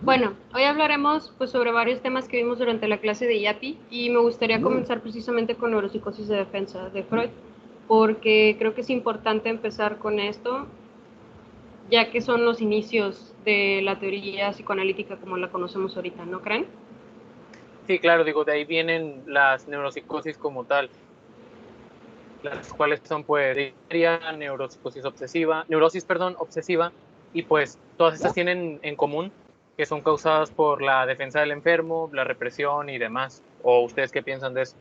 Bueno, hoy hablaremos pues sobre varios temas que vimos durante la clase de IAPI y me gustaría comenzar precisamente con neuropsicosis de defensa de Freud, porque creo que es importante empezar con esto, ya que son los inicios de la teoría psicoanalítica como la conocemos ahorita, ¿no creen? Sí, claro, digo, de ahí vienen las neuropsicosis como tal, las cuales son pues histeria, neuropsicosis obsesiva, neurosis, perdón, obsesiva, y pues todas estas tienen en común que son causadas por la defensa del enfermo, la represión y demás. ¿O ustedes qué piensan de eso?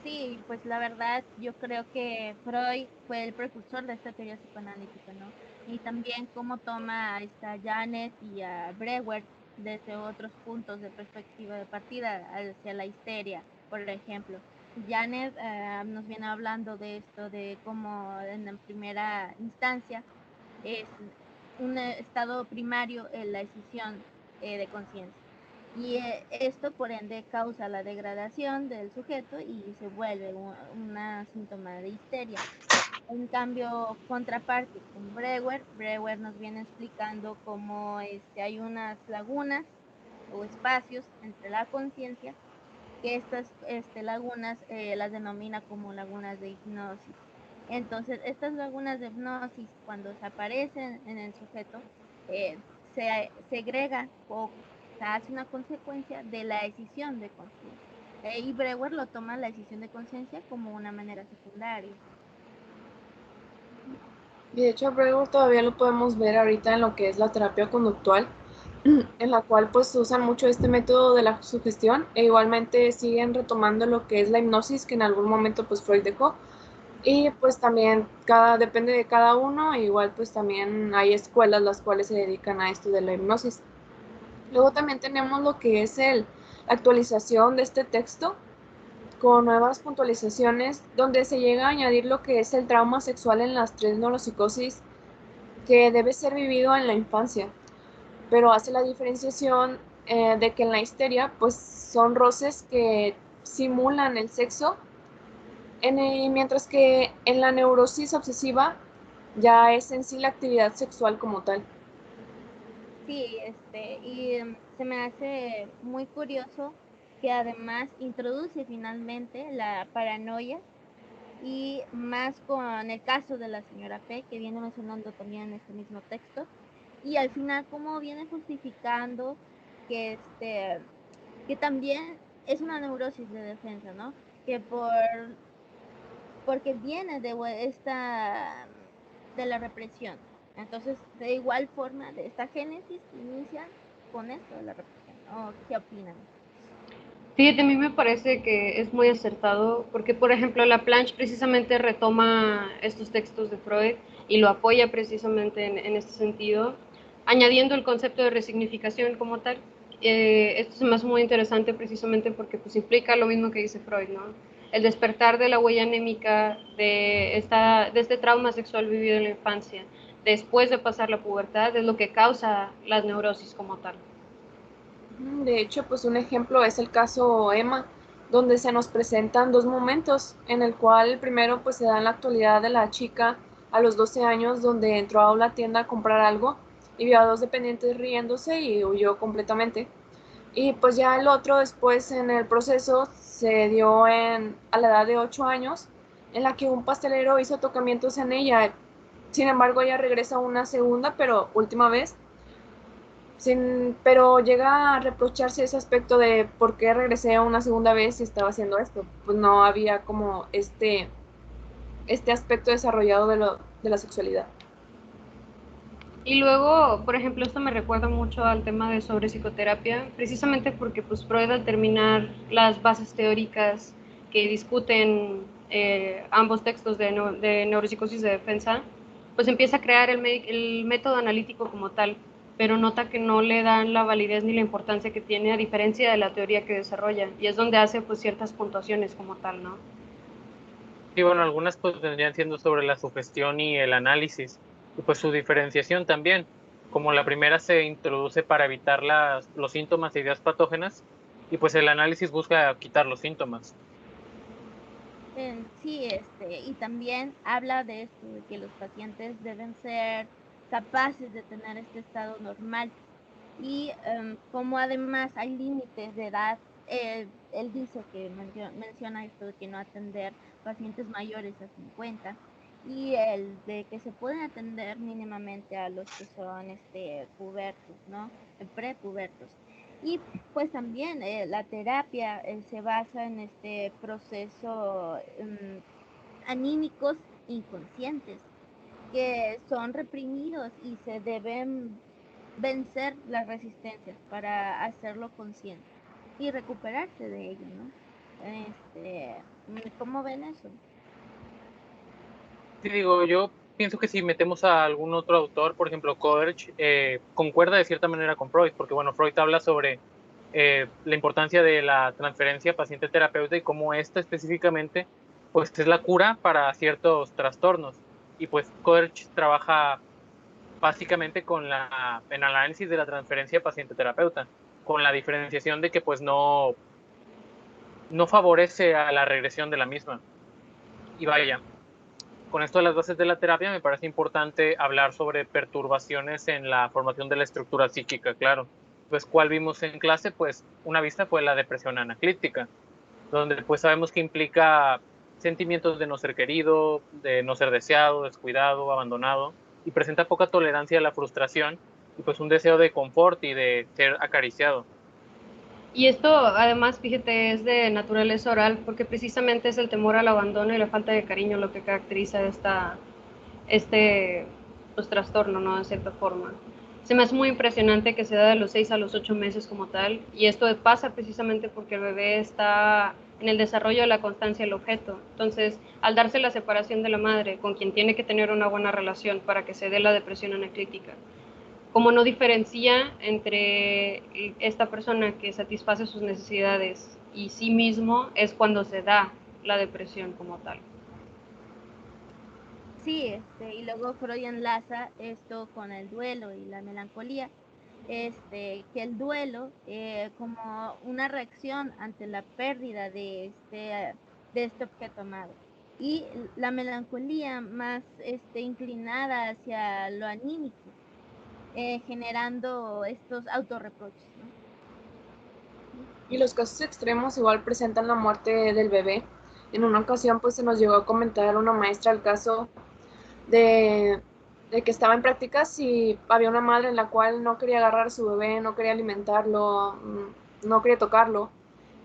Sí, pues la verdad yo creo que Freud fue el precursor de esta teoría psicoanalítica, ¿no? Y también cómo toma a esta Janet y a Breuer desde otros puntos de perspectiva de partida hacia la histeria, por ejemplo. Janet nos viene hablando de esto, de cómo en la primera instancia es un estado primario en la decisión de conciencia. Y esto, por ende, causa la degradación del sujeto y se vuelve una síntoma de histeria. En cambio, contraparte con Breuer nos viene explicando cómo hay unas lagunas o espacios entre la conciencia, que estas lagunas las denomina como lagunas de hipnosis. Entonces, estas lagunas de hipnosis, cuando se aparecen en el sujeto, se segrega o se hace una consecuencia de la decisión de conciencia. Y Breuer lo toma la decisión de conciencia como una manera secundaria. Y de hecho, a Breuer todavía lo podemos ver ahorita en lo que es la terapia conductual, en la cual pues usan mucho este método de la sugestión e igualmente siguen retomando lo que es la hipnosis que en algún momento pues Freud dejó. Y pues también depende de cada uno, e igual pues también hay escuelas las cuales se dedican a esto de la hipnosis. Luego también tenemos lo que es la actualización de este texto con nuevas puntualizaciones donde se llega a añadir lo que es el trauma sexual en las tres neuropsicosis que debe ser vivido en la infancia, pero hace la diferenciación de que en la histeria pues son roces que simulan el sexo, mientras que en la neurosis obsesiva ya es en sí la actividad sexual como tal. Sí, y se me hace muy curioso que además introduce finalmente la paranoia y más con el caso de la señora P, que viene mencionando también en este mismo texto, y al final cómo viene justificando que, que también es una neurosis de defensa, ¿no? Que porque viene de la represión. Entonces, de igual forma, de esta génesis inicia con esto de la represión. ¿O qué opinan? Fíjate, a mí me parece que es muy acertado porque, por ejemplo, la Planche precisamente retoma estos textos de Freud y lo apoya precisamente en este sentido, añadiendo el concepto de resignificación como tal. Esto se me hace muy interesante precisamente porque pues, implica lo mismo que dice Freud, ¿no? El despertar de la huella anémica de este trauma sexual vivido en la infancia después de pasar la pubertad es lo que causa las neurosis como tal. De hecho, pues un ejemplo es el caso Emma, donde se nos presentan dos momentos, en el cual el primero pues se da en la actualidad de la chica a los 12 años, donde entró a una tienda a comprar algo y vio a dos dependientes riéndose y huyó completamente. Y pues ya el otro después en el proceso se dio a la edad de 8 años, en la que un pastelero hizo tocamientos en ella. Sin embargo, ella regresa una segunda, pero última vez, pero llega a reprocharse ese aspecto de por qué regresé una segunda vez y estaba haciendo esto. Pues no había como este aspecto desarrollado de la sexualidad. Y luego, por ejemplo, esto me recuerda mucho al tema de sobre psicoterapia, precisamente porque pues, Freud al terminar las bases teóricas que discuten ambos textos de neuropsicosis de defensa, pues empieza a crear el método analítico como tal, pero nota que no le dan la validez ni la importancia que tiene a diferencia de la teoría que desarrolla, y es donde hace pues ciertas puntuaciones como tal, ¿no? Sí, bueno, algunas pues vendrían siendo sobre la sugestión y el análisis, y pues su diferenciación también, como la primera se introduce para evitar los síntomas e ideas patógenas, y pues el análisis busca quitar los síntomas. Sí, y también habla de esto, de que los pacientes deben ser capaces de tener este estado normal y como además hay límites de edad, él dice que menciona esto de que no atender pacientes mayores a 50 y el de que se pueden atender mínimamente a los que son pubertos, ¿no? Prepubertos. Y pues también la terapia se basa en este proceso anímicos inconscientes que son reprimidos y se deben vencer las resistencias para hacerlo consciente y recuperarse de ello, ¿no? ¿Cómo ven eso? Sí, digo, yo pienso que si metemos a algún otro autor, por ejemplo, Coderch, concuerda de cierta manera con Freud, porque bueno, Freud habla sobre la importancia de la transferencia paciente-terapeuta y cómo esta específicamente pues es la cura para ciertos trastornos. Y pues Coderch trabaja básicamente con en análisis de la transferencia paciente-terapeuta, con la diferenciación de que pues no favorece a la regresión de la misma. Y vaya, con esto de las bases de la terapia me parece importante hablar sobre perturbaciones en la formación de la estructura psíquica, claro. Pues, ¿cuál vimos en clase? Pues una vista fue la depresión anaclíptica, donde pues sabemos que implica sentimientos de no ser querido, de no ser deseado, descuidado, abandonado, y presenta poca tolerancia a la frustración y pues un deseo de confort y de ser acariciado. Y esto, además, fíjate, es de naturaleza oral, porque precisamente es el temor al abandono y la falta de cariño lo que caracteriza este pues, trastorno, ¿no? De cierta forma. Se me hace muy impresionante que se da de los 6 a los 8 meses como tal, y esto pasa precisamente porque el bebé está en el desarrollo de la constancia del objeto. Entonces, al darse la separación de la madre, con quien tiene que tener una buena relación para que se dé la depresión anaclítica, como no diferencia entre esta persona que satisface sus necesidades y sí mismo, es cuando se da la depresión como tal. Sí, y luego Freud enlaza esto con el duelo y la melancolía, que el duelo como una reacción ante la pérdida de este objeto amado y la melancolía más inclinada hacia lo anímico, generando estos autorreproches, ¿no? Y los casos extremos igual presentan la muerte del bebé. En una ocasión pues se nos llegó a comentar una maestra el caso de que estaba en prácticas y había una madre en la cual no quería agarrar a su bebé, no quería alimentarlo, no quería tocarlo.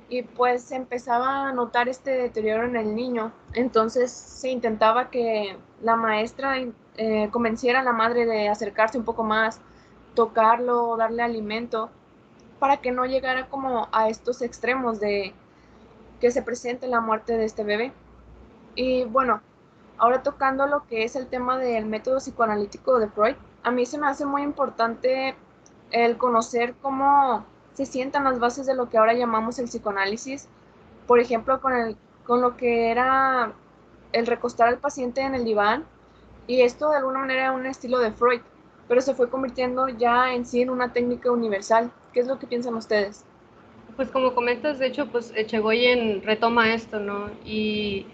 Y pues empezaba a notar este deterioro en el niño. Entonces se intentaba que la maestra convenciera a la madre de acercarse un poco más, tocarlo, darle alimento, para que no llegara como a estos extremos de que se presente la muerte de este bebé. Y bueno, ahora tocando lo que es el tema del método psicoanalítico de Freud, a mí se me hace muy importante el conocer cómo se sientan las bases de lo que ahora llamamos el psicoanálisis, por ejemplo, con lo que era el recostar al paciente en el diván, y esto de alguna manera era un estilo de Freud, pero se fue convirtiendo ya en sí en una técnica universal. ¿Qué es lo que piensan ustedes? Pues como comentas, de hecho, pues Echegoyen retoma esto, ¿no? Y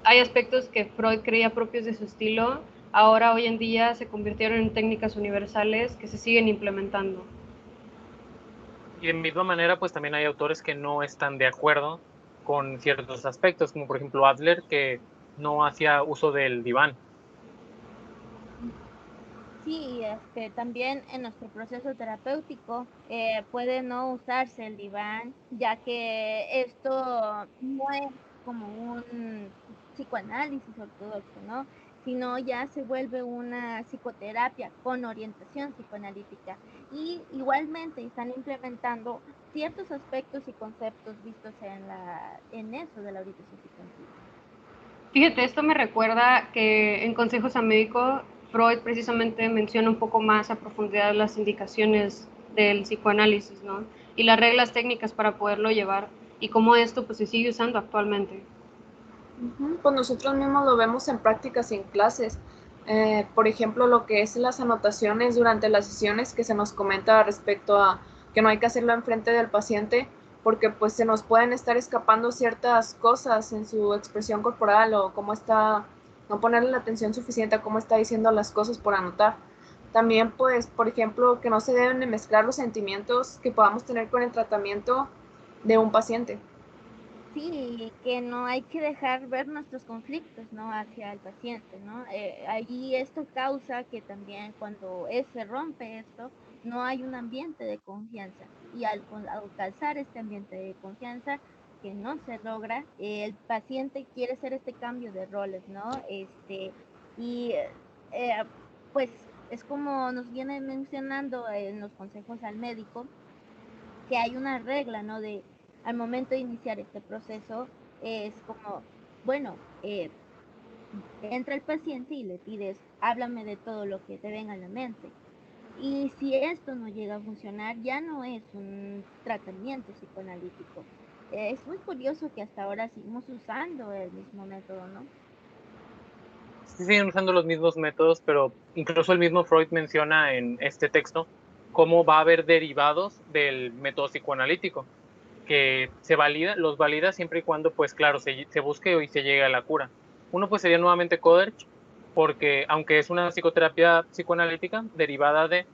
hay aspectos que Freud creía propios de su estilo, ahora hoy en día se convirtieron en técnicas universales que se siguen implementando. Y de misma manera, pues también hay autores que no están de acuerdo con ciertos aspectos, como por ejemplo Adler, que no hacía uso del diván. Sí, también en nuestro proceso terapéutico puede no usarse el diván, ya que esto no es como un psicoanálisis ortodoxo, ¿no? Sino ya se vuelve una psicoterapia con orientación psicoanalítica. Y igualmente están implementando ciertos aspectos y conceptos vistos en eso de la orientación psicoanalítica. Fíjate, esto me recuerda que en Consejos a Médico, Freud precisamente menciona un poco más a profundidad las indicaciones del psicoanálisis, ¿no? Y las reglas técnicas para poderlo llevar y cómo esto pues se sigue usando actualmente. Pues nosotros mismos lo vemos en prácticas y en clases. Por ejemplo, lo que es las anotaciones durante las sesiones que se nos comenta respecto a que no hay que hacerlo enfrente del paciente porque pues se nos pueden estar escapando ciertas cosas en su expresión corporal o cómo está, no ponerle la atención suficiente a cómo está diciendo las cosas por anotar. También, pues, por ejemplo, que no se deben de mezclar los sentimientos que podamos tener con el tratamiento de un paciente. Sí, que no hay que dejar ver nuestros conflictos, ¿no? Hacia el paciente, ¿no? Allí esto causa que también cuando se rompe esto, no hay un ambiente de confianza. Y al calzar este ambiente de confianza que no se logra, el paciente quiere hacer este cambio de roles, ¿no? Y eh, pues es como nos viene mencionando en los consejos al médico, que hay una regla, ¿no? De al momento de iniciar este proceso, es como, bueno, entra el paciente y le pides, háblame de todo lo que te venga a la mente. Y si esto no llega a funcionar, ya no es un tratamiento psicoanalítico. Es muy curioso que hasta ahora seguimos usando el mismo método, ¿no? Sí siguen usando los mismos métodos, pero incluso el mismo Freud menciona en este texto cómo va a haber derivados del método psicoanalítico, que los valida siempre y cuando, pues claro, se busque y se llegue a la cura. Uno pues sería nuevamente Coderch, porque aunque es una psicoterapia psicoanalítica derivada de,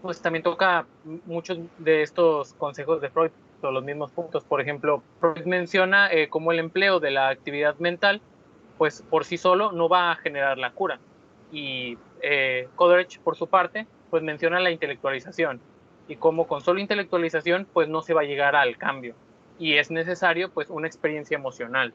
pues también toca muchos de estos consejos de Freud, o los mismos puntos. Por ejemplo, Freud menciona cómo el empleo de la actividad mental, pues por sí solo no va a generar la cura. Y Coleridge, por su parte, pues menciona la intelectualización y cómo con solo intelectualización, pues no se va a llegar al cambio. Y es necesario, pues, una experiencia emocional.